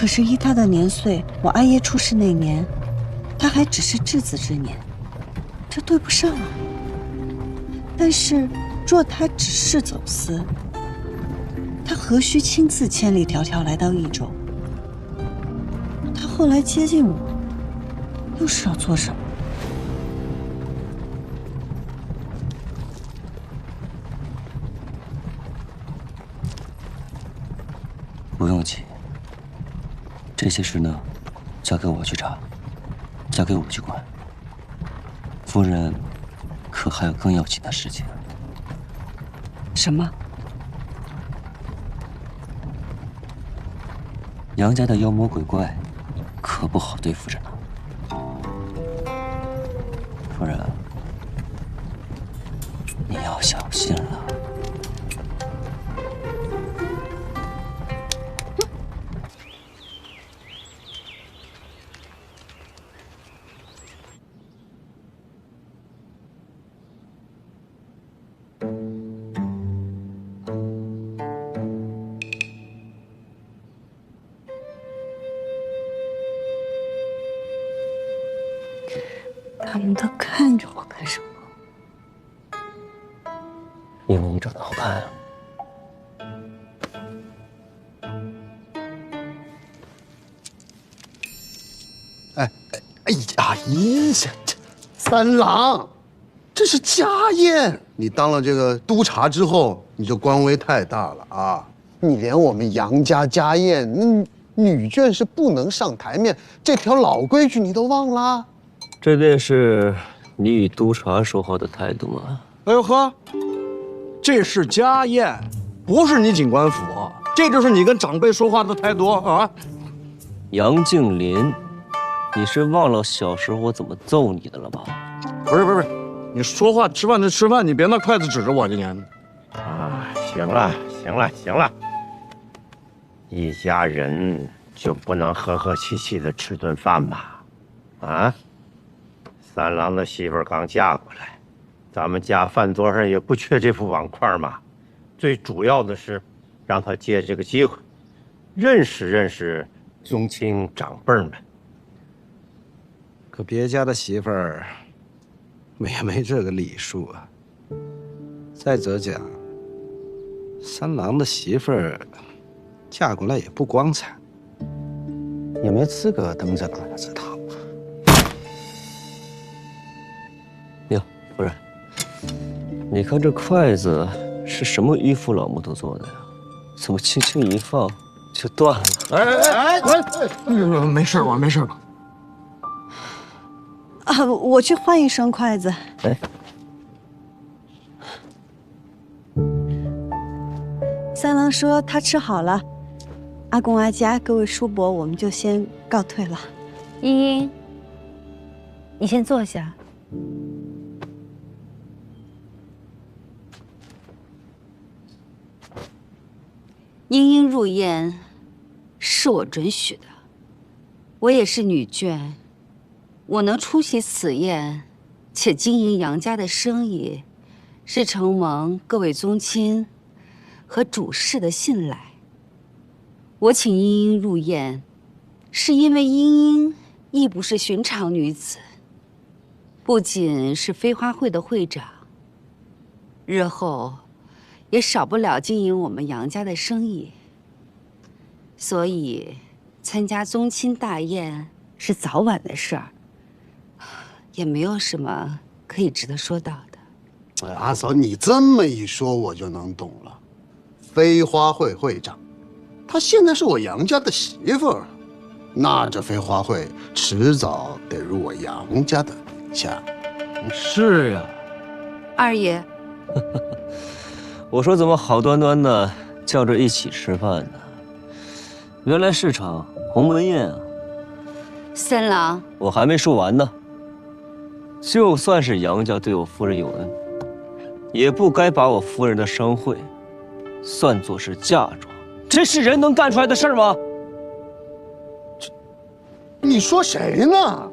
可是依他的年岁，我阿爷出世那年，他还只是稚子之年，这对不上啊。但是若他只是走私，他何须亲自千里迢迢来到益州？他后来接近我，又是要做什么？不用急，这些事呢，交给我去查，交给我去管。夫人，可还有更要紧的事情？什么？杨家的妖魔鬼怪，可不好对付着呢。夫人，你要小心了。他们都看着我干什么？因为你长得好看啊。哎呀，阴下这三郎，这是家宴。你当了这个督察之后，你这官威太大了啊！你连我们杨家家宴，女眷是不能上台面，这条老规矩你都忘了？这便是你与督察说话的态度吗？哎呦呵，这是家宴，不是你警官府，这就是你跟长辈说话的态度啊！杨敬林，你是忘了小时候我怎么揍你的了吧？不是，你说话吃饭就吃饭，你别拿筷子指着我，今天。啊，行了，一家人就不能和和气气的吃顿饭吗？啊？三郎的媳妇儿刚嫁过来，咱们家饭桌上也不缺这副碗筷嘛。最主要的是，让他借这个机会，认识认识宗亲长辈们。可别家的媳妇儿也没这个礼数啊。再者讲，三郎的媳妇儿嫁过来也不光彩，也没资格登这二字堂。哟，夫人，你看这筷子是什么迂腐老木头做的呀？怎么轻轻一放就断了？没事吧？没事吧？啊，我去换一双筷子。哎，三郎说他吃好了，阿公阿家各位叔伯，我们就先告退了。茵茵，你先坐下。茵茵入宴是我准许的，我也是女眷，我能出席此宴，且经营杨家的生意，是承蒙各位宗亲和主事的信赖。我请茵茵入宴，是因为茵茵亦不是寻常女子，不仅是飞花会的会长，日后也少不了经营我们杨家的生意，所以参加宗亲大宴是早晚的事儿，也没有什么可以值得说到的。哎，阿嫂，你这么一说，我就能懂了。飞花会会长，她现在是我杨家的媳妇儿，那这飞花会迟早得入我杨家的名下。是呀，二爷。我说怎么好端端的叫着一起吃饭呢？原来是场鸿门宴啊！三郎，我还没说完呢。就算是杨家对我夫人有恩，也不该把我夫人的商会算作是嫁妆，这是人能干出来的事儿吗？你说谁呢？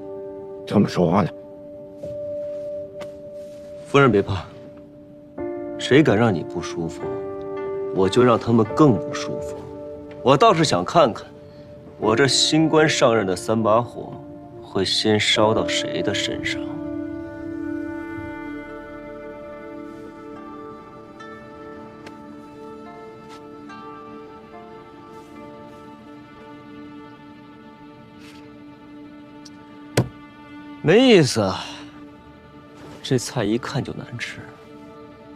这么说话呢？夫人别怕，谁敢让你不舒服，我就让他们更不舒服。我倒是想看看，我这新官上任的3把火，会先烧到谁的身上？没意思啊，这菜一看就难吃。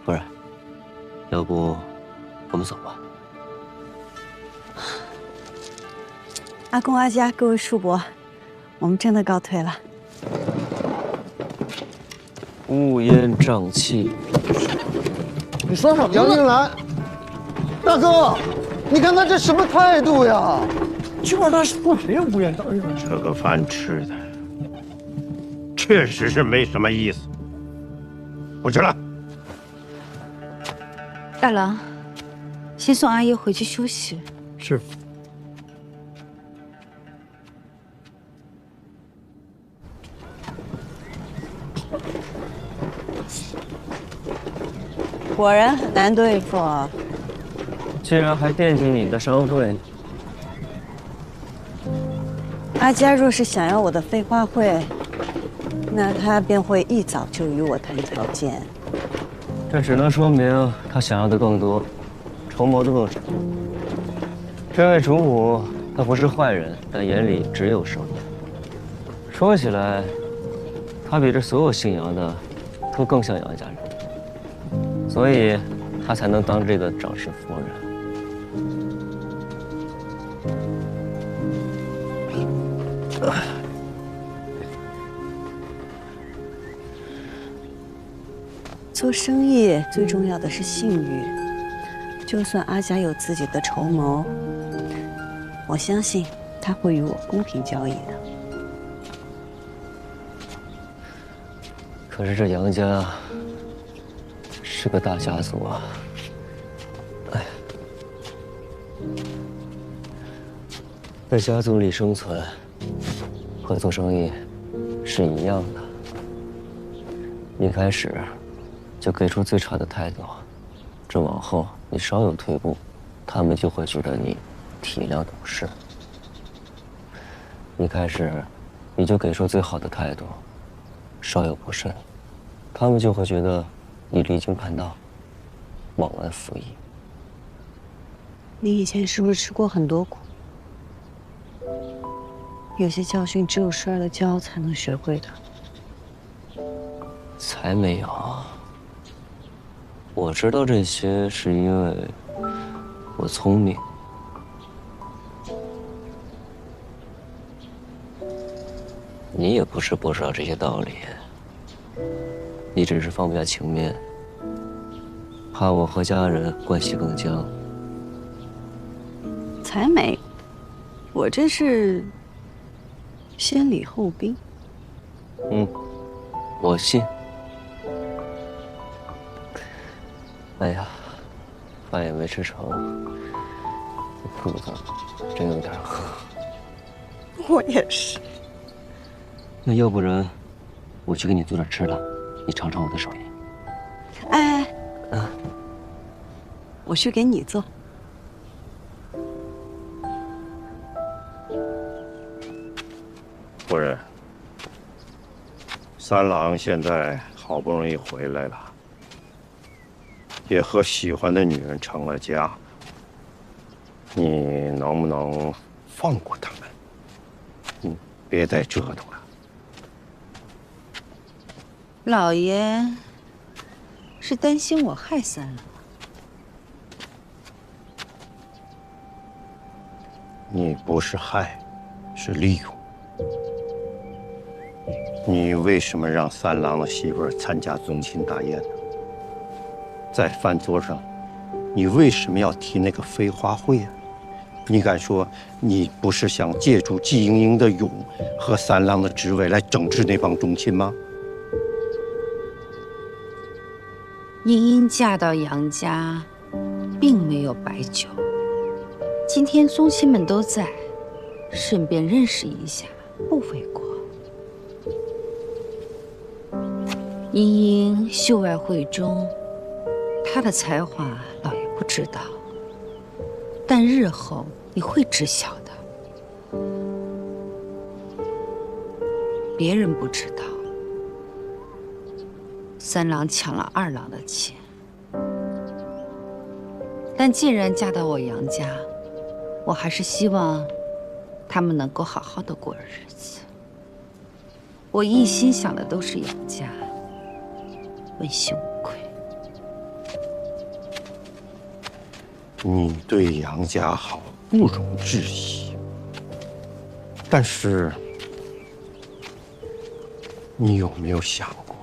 夫人，要不我们走吧？阿公阿家，各位叔伯，我们真的告退了。乌烟瘴气，你说什么？杨英兰，大哥，你看他这什么态度呀？就是他说谁乌烟瘴气？这个饭吃的确实是没什么意思，不吃了。大郎，先送阿姨回去休息。是。果然很难对付啊！竟然还惦记你的商会。阿家若是想要我的飞花会，那他便会一早就与我谈条件。这只能说明他想要的更多，筹谋的更少。这位主母，他不是坏人，但眼里只有生意。说起来，他比这所有姓杨的都更像杨家人，所以他才能当这个长氏夫人。做生意最重要的是信誉，就算阿家有自己的筹谋，我相信他会与我公平交易的。可是这杨家是个大家族啊！哎呀，在家族里生存和做生意是一样的。一开始就给出最差的态度，这往后你稍有退步，他们就会觉得你体谅懂事。一开始你就给出最好的态度，稍有不慎，他们就会觉得你离经叛道，忘恩负义。你以前是不是吃过很多苦？有些教训只有摔了跤才能学会的。才没有。我知道这些是因为我聪明。你也不是不知道这些道理，你只是放不下情面，怕我和家人关系更僵。才没，我这是先礼后兵。我信。哎呀，饭也没吃成，这肚子真有点饿。我也是。那要不然，我去给你做点吃的，你尝尝我的手艺。哎，我去给你做。夫人，三郎现在好不容易回来了，也和喜欢的女人成了家，你能不能放过他们？别再折腾了。老爷是担心我害三郎？你不是害，是利用。你为什么让三郎的媳妇儿参加宗亲大宴呢？在饭桌上，你为什么要提那个飞花会啊？你敢说你不是想借助季莺莺的勇和三郎的职位来整治那帮宗亲吗？莺莺嫁到杨家，并没有白久。今天宗亲们都在，顺便认识一下，不为过。莺莺秀外慧中，她的才华老爷不知道，但日后你会知晓的。别人不知道，三郎抢了二郎的钱，但既然嫁到我杨家，我还是希望他们能够好好的过日子。我一心想的都是杨家，问心无愧。你对杨家好，不容置疑。但是，你有没有想过，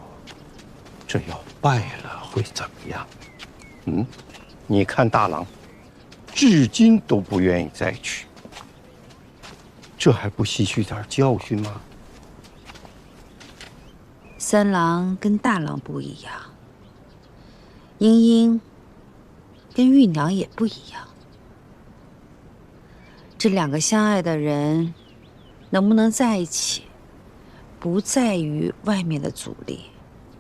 这要败了会怎么样？你看大郎，至今都不愿意再娶，这还不吸取点教训吗？三郎跟大郎不一样，英英跟玉娘也不一样。这两个相爱的人能不能在一起，不在于外面的阻力，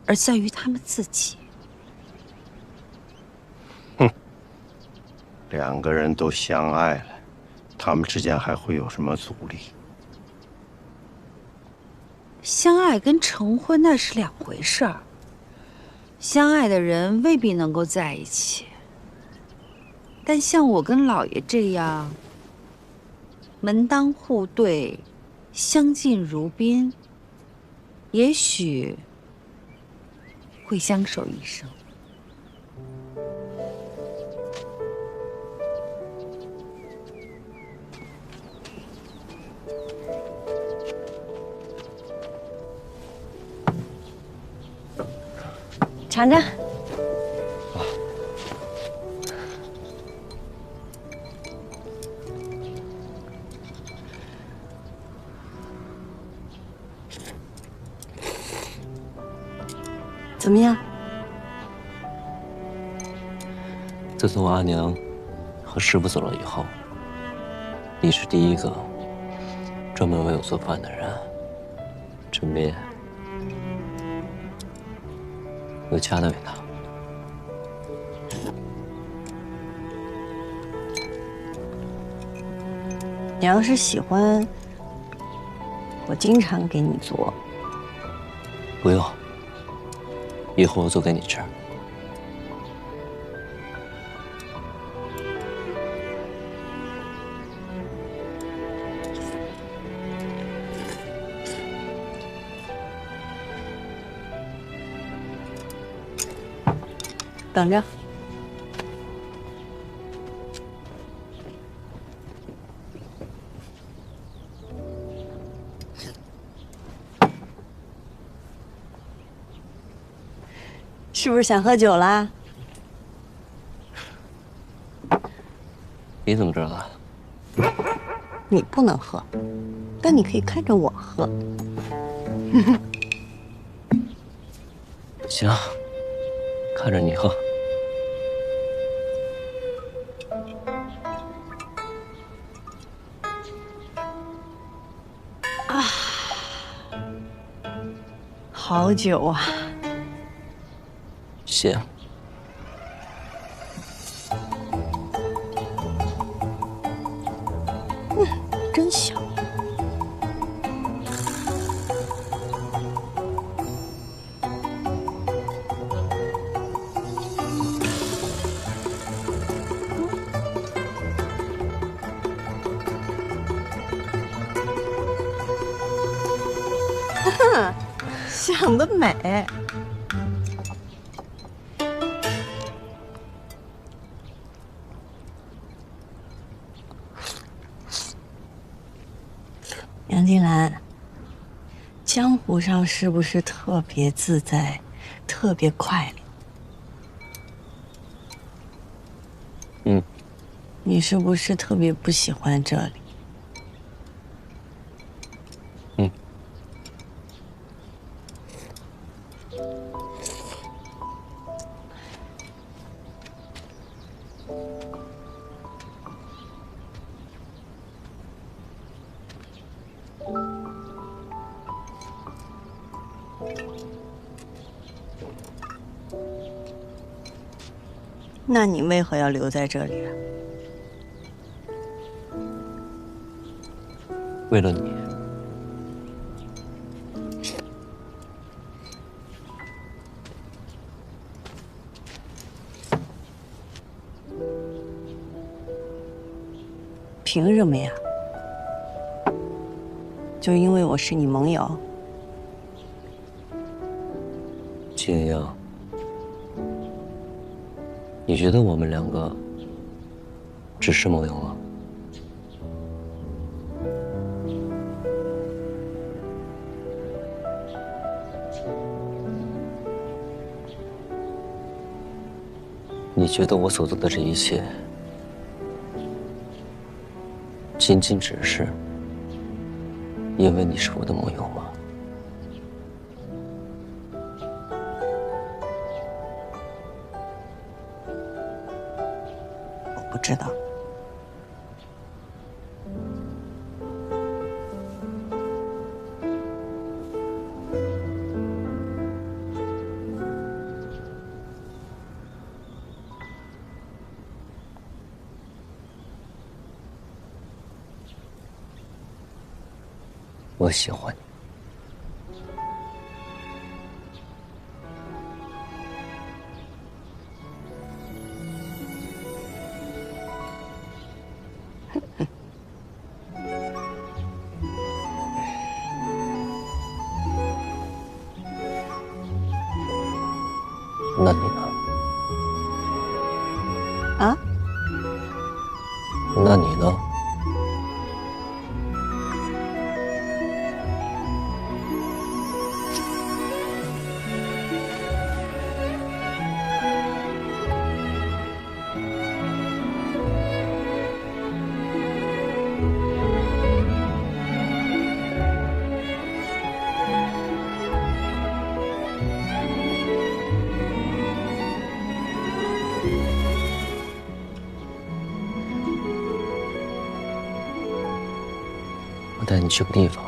而在于他们自己。两个人都相爱了，他们之间还会有什么阻力？相爱跟成婚那是两回事儿。相爱的人未必能够在一起，但像我跟老爷这样门当户对，相敬如宾，也许会相守一生。尝尝。怎么样？自从阿娘和师傅走了以后，你是第一个专门为我做饭的人。这面有家的味道。你要是喜欢，我经常给你做。不用，以后我做给你吃。等着。是不是想喝酒啦？你怎么知道的？你不能喝，但你可以看着我喝。行，看着你喝。好酒啊！谢。真香。想得美。杨金兰，江湖上是不是特别自在，特别快乐？你是不是特别不喜欢这里？那你为何要留在这里啊？为了你，凭什么呀？就因为我是你盟友？金阳，你觉得我们两个只是盟友吗？你觉得我所做的这一切，仅仅只是因为你是我的盟友吗？我不知道。我喜欢你。那你呢？啊？那你呢？我带你去个地方。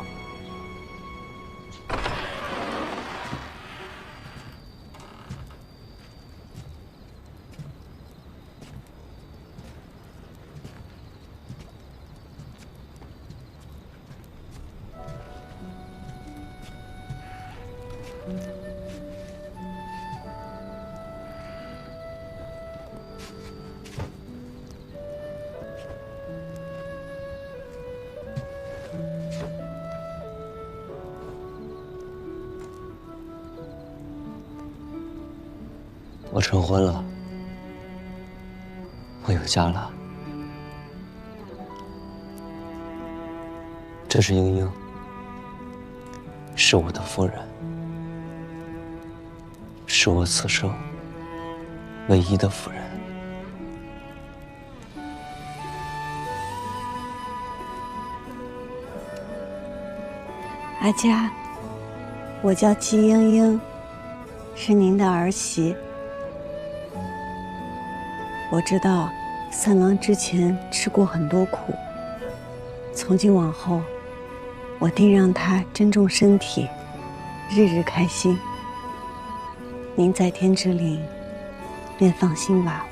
我成婚了，我有家了。这是英英，是我的夫人，是我此生唯一的夫人。阿佳，我叫季英英，是您的儿媳。我知道三郎之前吃过很多苦，从今往后，我定让他珍重身体，日日开心。您在天之灵，便放心吧。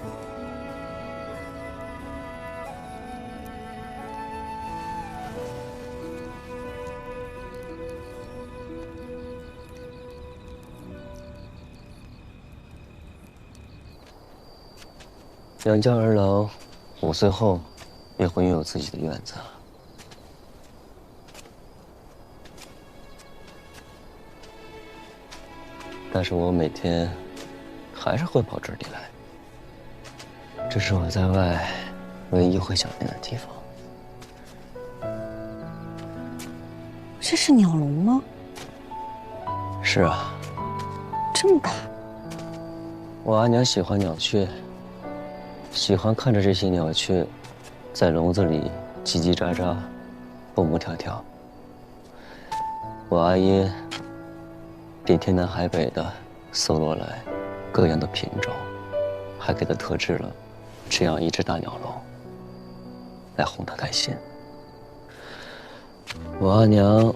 杨家儿郎5岁后便会拥有自己的院子。但是我每天还是会跑这里来，这是我在外唯一会想念的地方。这是鸟笼吗？是啊，这么大。我阿娘喜欢鸟雀，喜欢看着这些鸟雀在笼子里叽叽喳喳、蹦蹦跳跳。我阿爷便天南海北的搜罗来各样的品种，还给他特制了这样一只大鸟笼，来哄他开心。我阿娘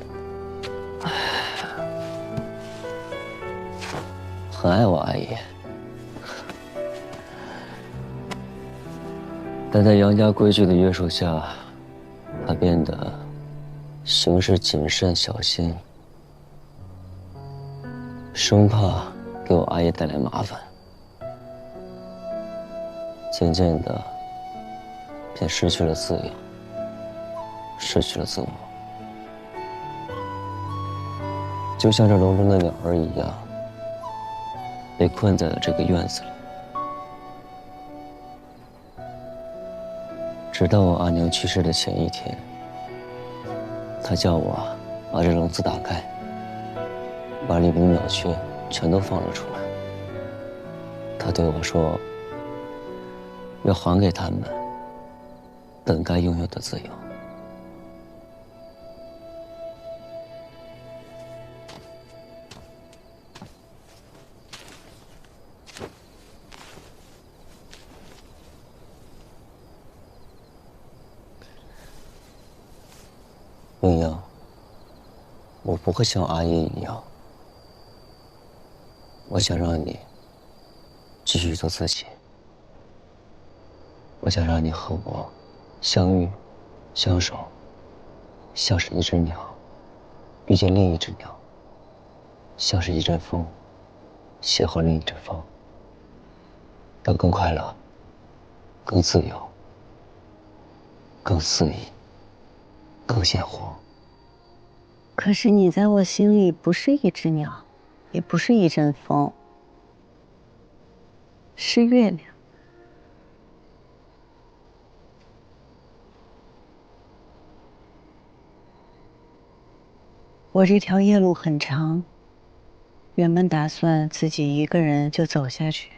很爱我阿爷，但在杨家规矩的约束下，她变得行事谨慎小心，生怕给我阿爷带来麻烦。渐渐的，便失去了自由。失去了自我，就像这笼中的鸟儿一样，被困在了这个院子里。直到我阿娘去世的前一天，她叫我把这笼子打开，把里面的鸟雀全都放了出来。她对我说，要还给他们本该拥有的自由。明阳，我不会像阿姨一样，我想让你继续做自己。我想让你和我相遇、相守，像是一只鸟遇见另一只鸟，像是一阵风邂逅另一阵风，要更快乐、更自由、更肆意、更鲜活。可是你在我心里不是一只鸟，也不是一阵风，是月亮。我这条夜路很长，原本打算自己一个人就走下去，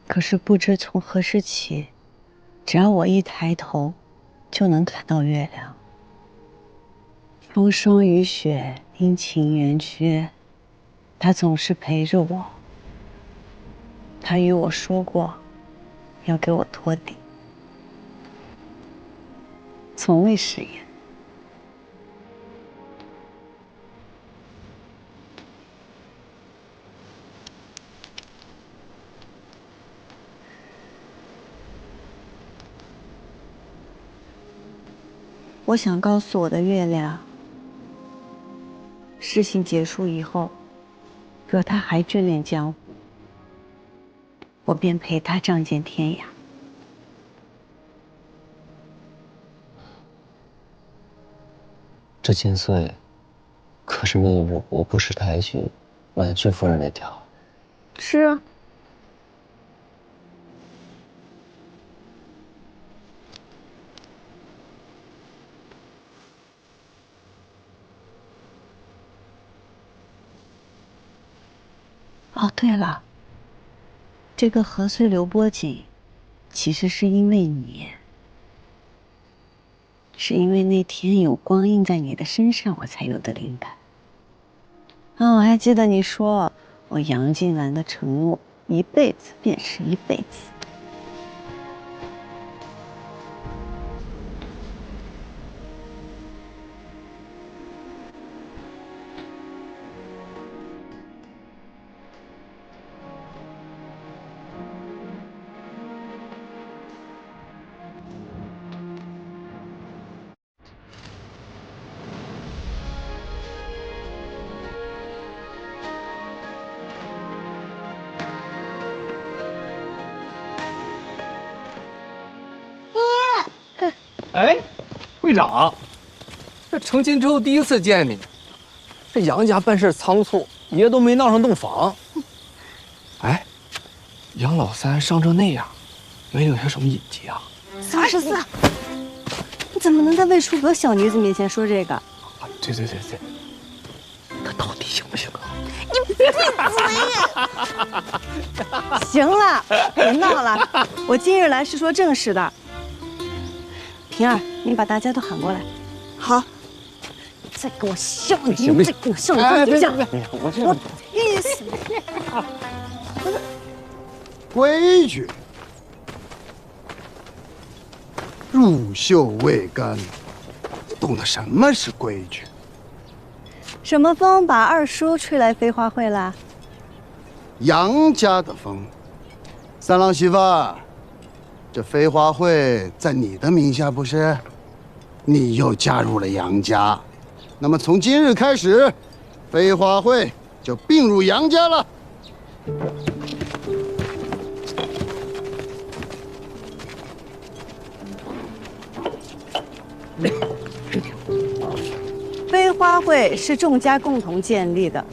可是不知从何时起，只要我一抬头，就能看到月亮。风霜雨雪，阴晴圆缺，他总是陪着我。他与我说过，要给我托底，从未食言。我想告诉我的月亮，事情结束以后，若他还眷恋江湖，我便陪他仗剑天涯。这千岁，可是那我不识抬举婉君夫人那条。是啊。哦，对了，这个河碎流波锦，其实是因为你，是因为那天有光印在你的身上，我才有的灵感。啊，我还记得你说，我杨静兰的承诺，一辈子便是一辈子。哎，会长，这成亲之后第一次见你，这杨家办事仓促，爷都没闹上洞房。哎，杨老三伤成那样，没留下什么隐疾啊34，你怎么能在未出阁小女子面前说这个？对，他到底行不行啊？你闭嘴！行了，别闹了，我今日来是说正事的。平儿，你把大家都喊过来。好。再给我笑你！行不行？再给我笑你！别！我气死你！规矩，入袖未干，你懂得什么是规矩？什么风把二叔吹来飞花会了？杨家的风。三郎媳妇儿，这飞花会在你的名下不是？你又加入了杨家，那么从今日开始，飞花会就并入杨家了。飞花会是众家共同建立的，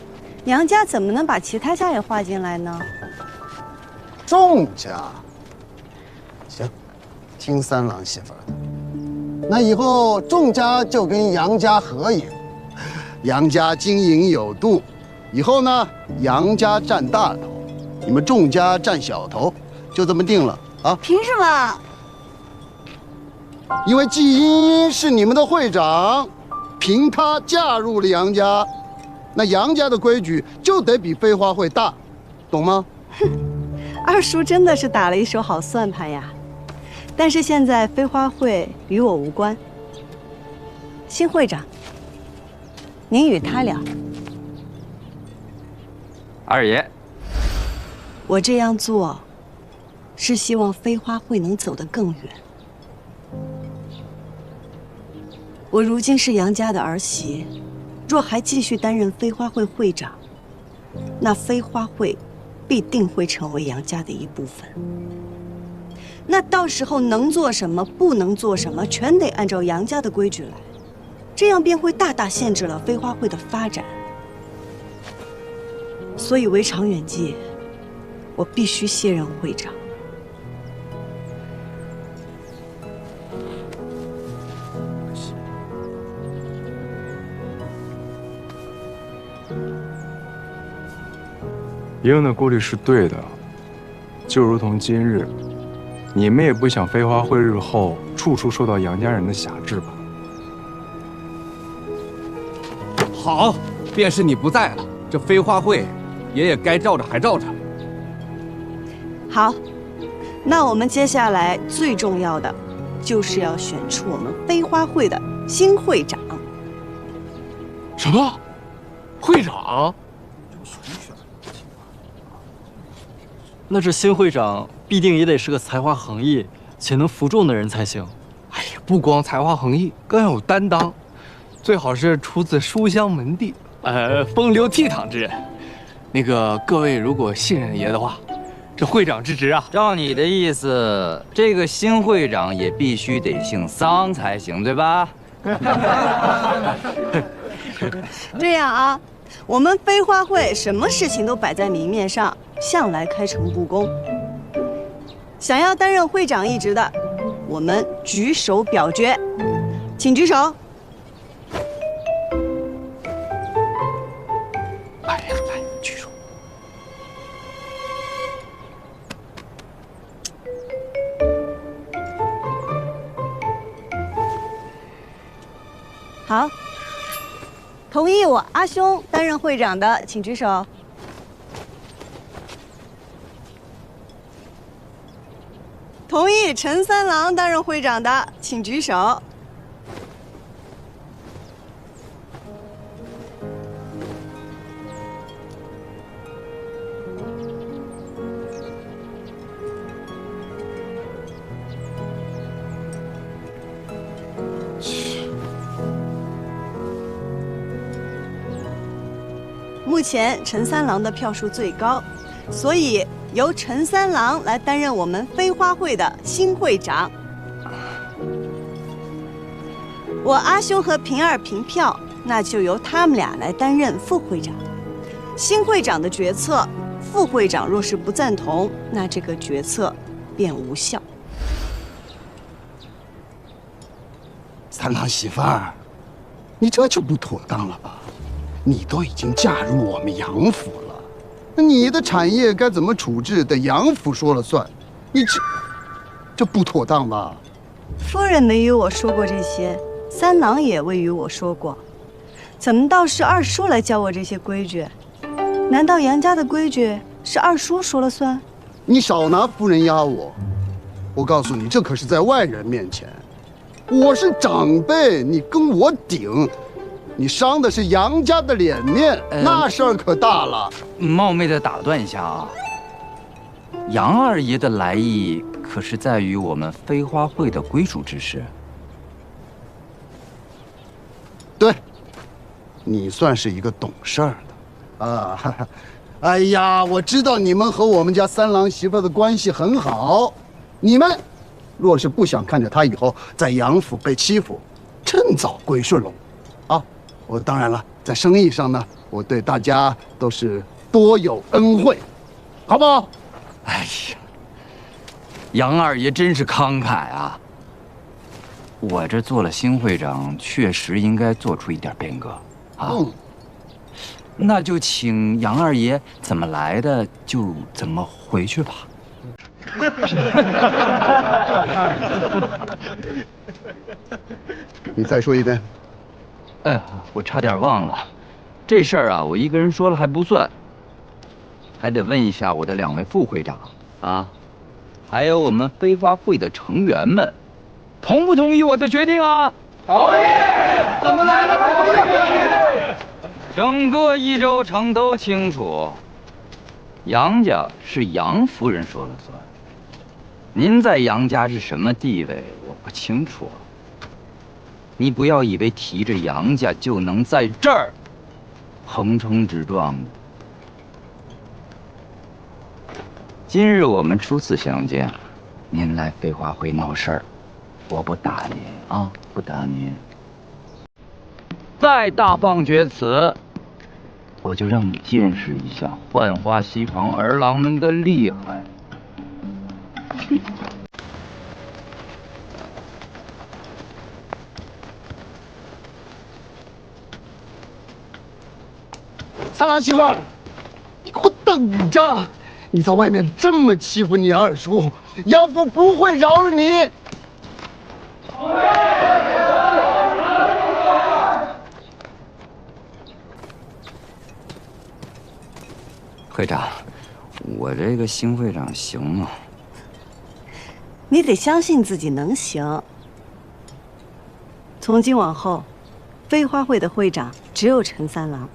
杨家怎么能把其他家也划进来呢？众家，行，听三郎媳妇的。那以后众家就跟杨家合营，杨家经营有度。以后呢，杨家占大头，你们众家占小头，就这么定了啊？凭什么？因为季茵茵是你们的会长，凭她嫁入了杨家，那杨家的规矩就得比飞花会大，懂吗？二叔真的是打了一手好算盘呀。但是现在飞花会与我无关，新会长，您与他聊。二爷，我这样做，是希望飞花会能走得更远。我如今是杨家的儿媳，若还继续担任飞花会会长，那飞花会必定会成为杨家的一部分。那到时候能做什么，不能做什么，全得按照杨家的规矩来，这样便会大大限制了飞花会的发展。所以为长远计，我必须卸任会长。爷爷的顾虑是对的，就如同今日。你们也不想飞花会日后处处受到杨家人的辖制吧？好，便是你不在了，这飞花会，爷爷该罩着还罩着。好，那我们接下来最重要的，就是要选出我们飞花会的新会长。什么？会长？那这新会长必定也得是个才华横溢且能服众的人才行。哎呀，不光才华横溢，更要有担当，最好是出自书香门第，风流倜傥之人。那个各位如果信任爷的话，这会长之职啊，照你的意思，这个新会长也必须得姓桑才行，对吧？这样啊，我们飞花会什么事情都摆在明面上，向来开诚布公。想要担任会长一职的，我们举手表决，请举手。来，举手。好，同意我阿兄担任会长的，请举手。同意陈三郎担任会长的，请举手。目前陈三郎的票数最高，所以由陈三郎来担任我们飞花会的新会长。我阿兄和平儿平票，那就由他们俩来担任副会长。新会长的决策，副会长若是不赞同，那这个决策便无效。三郎媳妇儿，你这就不妥当了吧？你都已经嫁入我们杨府了，那你的产业该怎么处置，得杨府说了算。你这不妥当吧？夫人没与我说过这些，三郎也未与我说过，怎么倒是二叔来教我这些规矩？难道杨家的规矩是二叔说了算？你少拿夫人压我！我告诉你，这可是在外人面前，我是长辈，你跟我顶。你伤的是杨家的脸面，那事儿可大了。冒昧的打断一下啊，杨二爷的来意可是在于我们飞花会的归属之事。对，你算是一个懂事儿的啊。哎呀，我知道你们和我们家三郎媳妇的关系很好，你们若是不想看着他以后在杨府被欺负，趁早归顺了我。啊，我当然了，在生意上呢，我对大家都是多有恩惠，好不好？哎呀，杨二爷真是慷慨啊！我这做了新会长，确实应该做出一点变革啊。那就请杨二爷怎么来的就怎么回去吧。你再说一遍。哎呀，我差点忘了，这事儿啊，我一个人说了还不算，还得问一下我的2位副会长啊，还有我们飞花会的成员们，同不同意我的决定啊？同意！怎么来的？同意！整个益州城都清楚，杨家是杨夫人说了算。您在杨家是什么地位，我不清楚。你不要以为提着杨家就能在这儿横冲直撞的。今日我们初次相见，您来飞花会闹事儿，我不打您啊，不打您。再大放厥词，我就让你见识一下浣花溪旁儿郎们的厉害。三郎媳妇，你给我等着！你在外面这么欺负你二叔，杨府不会饶了你。会长，我这个新会长行吗？你得相信自己能行。从今往后，飞花会的会长只有陈三郎，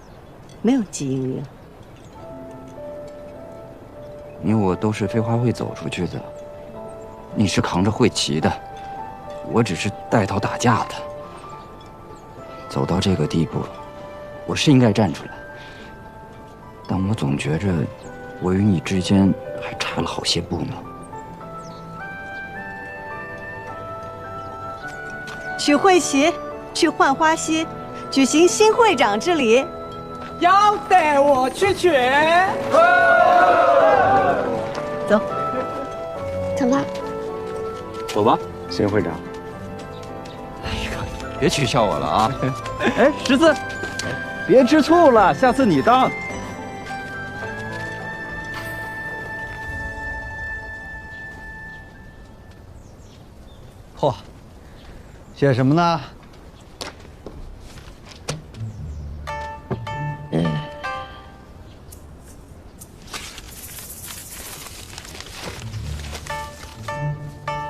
没有季英英。你我都是飞花会走出去的，你是扛着会旗的，我只是带头打架的。走到这个地步，我是应该站出来，但我总觉着我与你之间还差了好些步呢。取会旗，去浣花溪，举行新会长之礼。要带我去取。走，走吧。走吧，新会长。别取笑我了啊！哎，十字，别吃醋了，下次你当。嚯，写什么呢？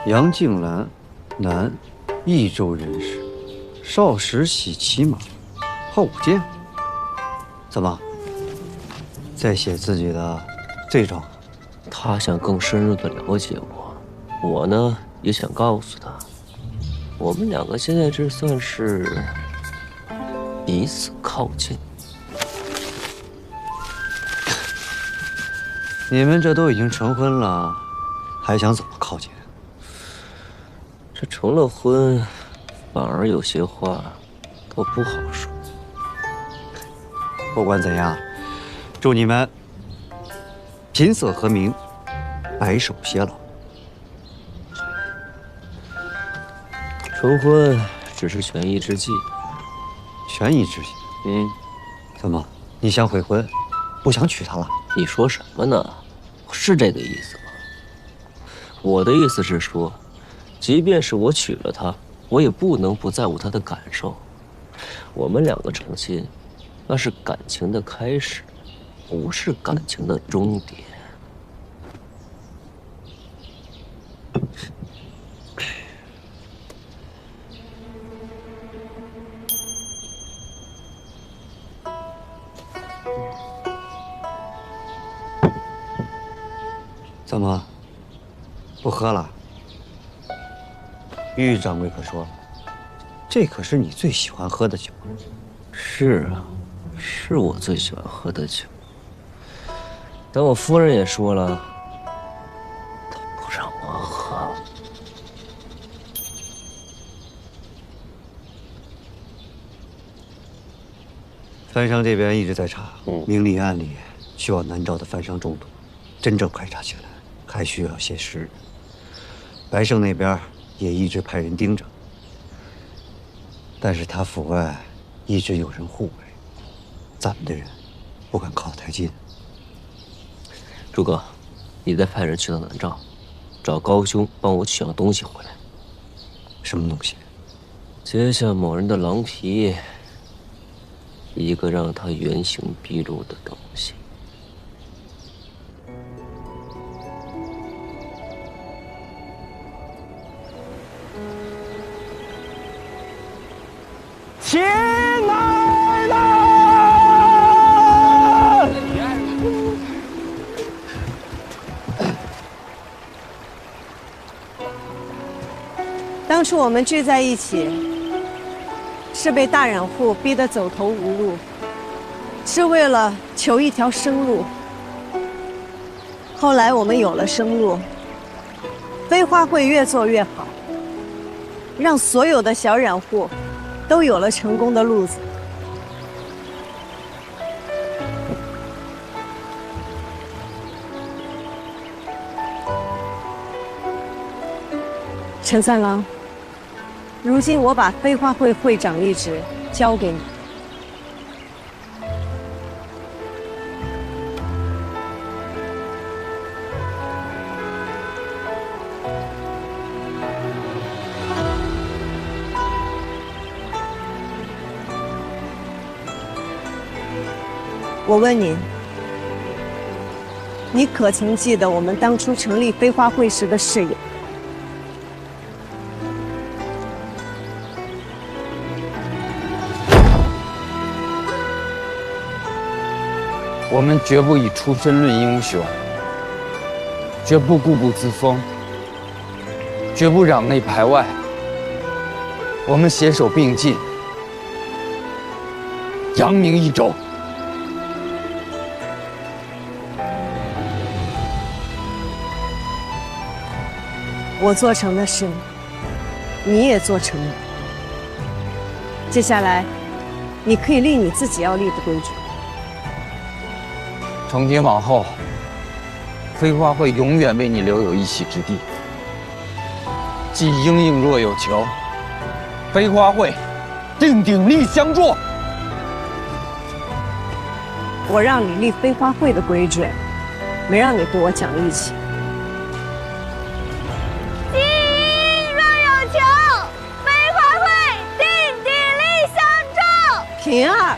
杨静兰，男，益州人士，少时喜骑马，好舞剑。怎么？在写自己的罪状？他想更深入的了解我，我呢也想告诉他，我们2个现在这算是彼此靠近。你们这都已经成婚了，还想怎么靠近？这成了婚，反而有些话都不好说。不管怎样，祝你们琴瑟和鸣，白首偕老。成婚只是权宜之计。权宜之计？怎么？你想悔婚，不想娶她了？你说什么呢？是这个意思吗？我的意思是说，即便是我娶了她，我也不能不在乎她的感受。我们2个成亲，那是感情的开始，不是感情的终点。怎么？不喝了？玉掌柜可说了，这可是你最喜欢喝的酒。是啊，是我最喜欢喝的酒。但我夫人也说了，她不让我喝。番商这边一直在查，明里暗里需要南诏的番商众多，真正排查起来还需要些时日。白胜那边也一直派人盯着，但是他府外一直有人护卫，咱们的人不敢靠太近。诸葛，你再派人去到南诏，找高兄帮我取样东西回来。什么东西？揭下某人的狼皮，一个让他原形毕露的东西。亲爱的，当初我们聚在一起，是被大染户逼得走投无路，是为了求一条生路。后来我们有了生路，飞花会越做越好，让所有的小染户都有了成功的路子。陈三郎，如今我把飞花会会长一职交给你。我问你，你可曾记得我们当初成立飞花会时的誓言？我们绝不以出身论英雄，绝不固步自封，绝不攘内排外。我们携手并进，扬名一州。我做成的事，你也做成了。接下来，你可以立你自己要立的规矩。从今往后，飞花会永远为你留有一席之地。既英英若有求，飞花会定鼎力相助。我让你立飞花会的规矩，没让你对我讲义气。既英若有求，飞花会定鼎力相助。平儿。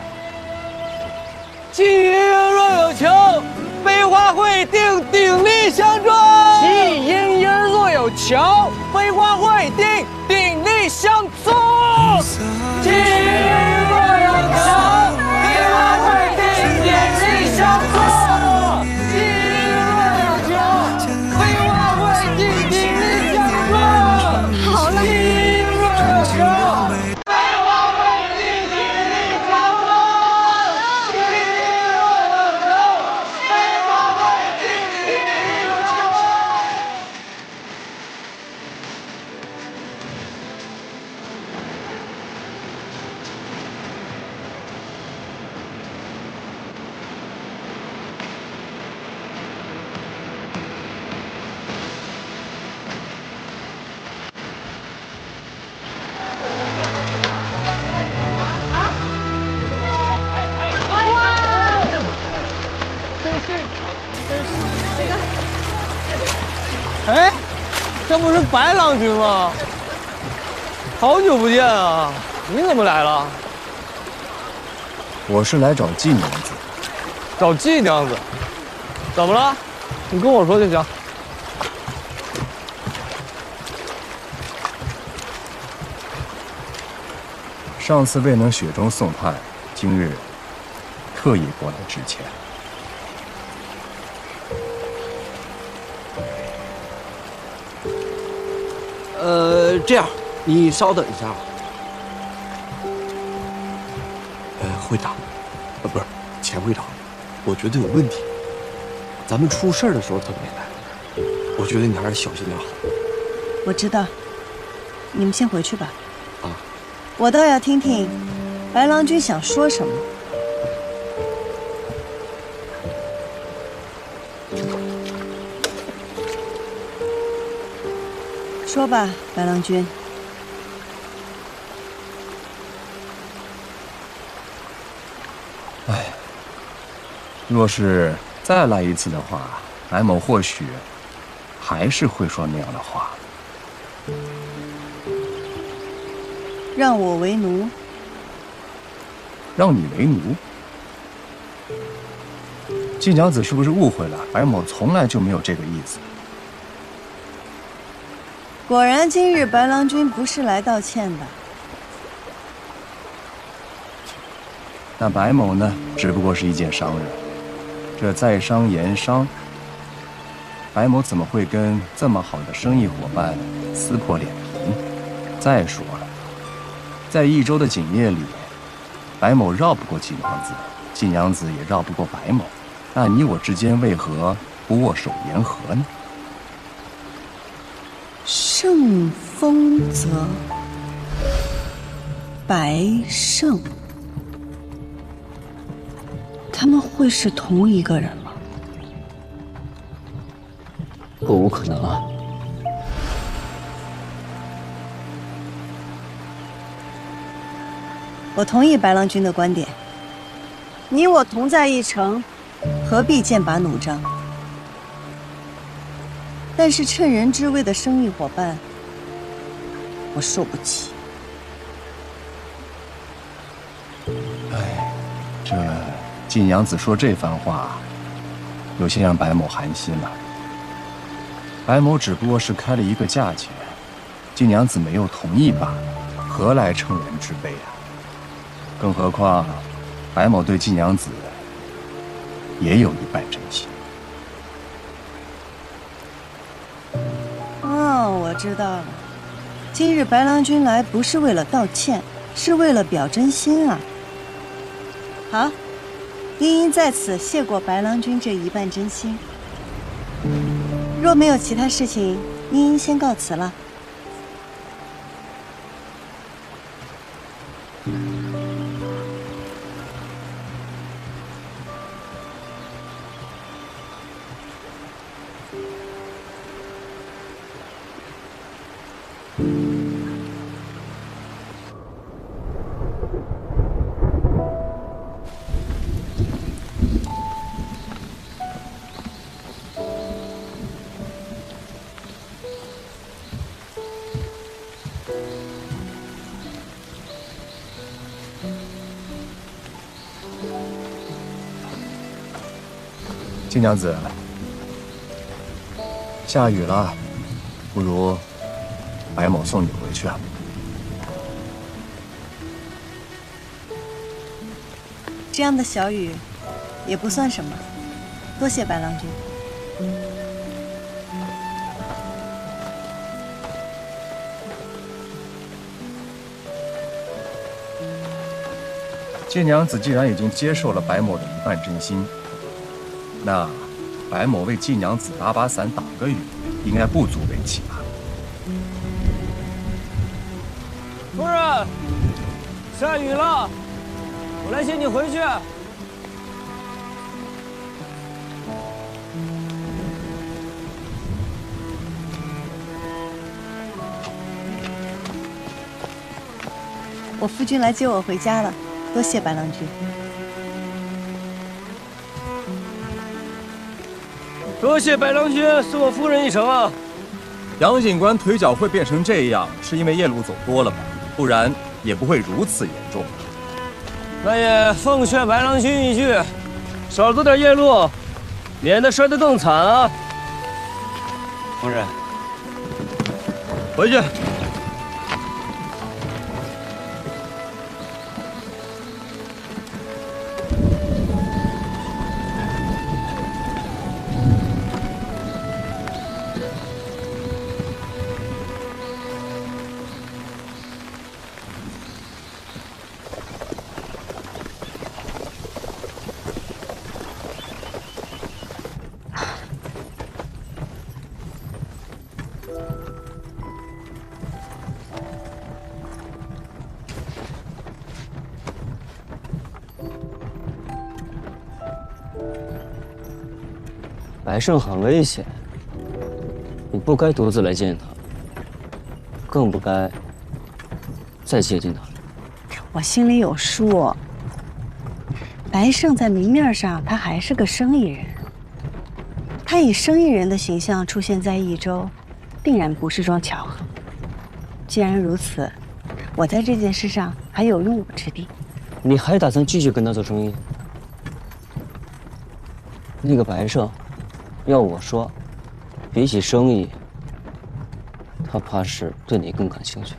既英若有求，飞花会定鼎力相助。既英英若有求，飞花会定鼎力相助。既英若有求，飞花会定鼎力相助。既英若有求，飞花会定鼎力相助。好了。既英若有求。哎，这不是白郎君吗？好久不见啊！你怎么来了？我是来找季娘子。找季娘子？怎么了？你跟我说就行。上次未能雪中送炭，今日特意过来致歉。这样，你稍等一下。会长，不是钱会长，我觉得有问题。咱们出事儿的时候他没来，我觉得你还是小心点好。我知道，你们先回去吧。啊，我倒要听听白郎君想说什么。说吧，白郎君。哎，若是再来一次的话，白某或许还是会说那样的话。让我为奴？让你为奴？季娘子是不是误会了？白某从来就没有这个意思。果然，今日白郎君不是来道歉的。那白某呢，只不过是一介商人，这在商言商，白某怎么会跟这么好的生意伙伴撕破脸皮？再说了，在益州的锦业里，白某绕不过季娘子，季娘子也绕不过白某，那你我之间为何不握手言和呢？盛丰泽，白胜，他们会是同一个人吗？不可能啊！我同意白郎君的观点。你我同在一城，何必剑拔弩张？但是趁人之危的生意伙伴，我受不起。哎，这季娘子说这番话，有些让白某寒心了。白某只不过是开了一个价钱，季娘子没有同意罢了，何来乘人之危啊？更何况，白某对季娘子也有一半真心。哦，我知道了，今日白郎君来不是为了道歉，是为了表真心啊。好，茵茵在此谢过白郎君这一半真心。若没有其他事情，茵茵先告辞了。季娘子，下雨了，不如白某送你回去啊。这样的小雨，也不算什么。多谢白郎君。季娘子既然已经接受了白某的一半真心，那白某为季娘子打把伞挡个雨，应该不足为奇吧？夫人，下雨了，我来接你回去。我夫君来接我回家了，多谢白郎君。多谢白郎君送我夫人一程啊！杨警官腿脚会变成这样，是因为夜路走多了吧？不然也不会如此严重。那也奉劝白郎君一句，少走点夜路，免得摔得更惨啊！夫人，回去。白胜很危险，你不该独自来见他。更不该再接近他了。我心里有数。白胜在明面上他还是个生意人，他以生意人的形象出现在益州，定然不是桩巧合。既然如此，我在这件事上还有用武之地。你还打算继续跟他做生意？那个白胜，要我说，比起生意，他怕是对你更感兴趣。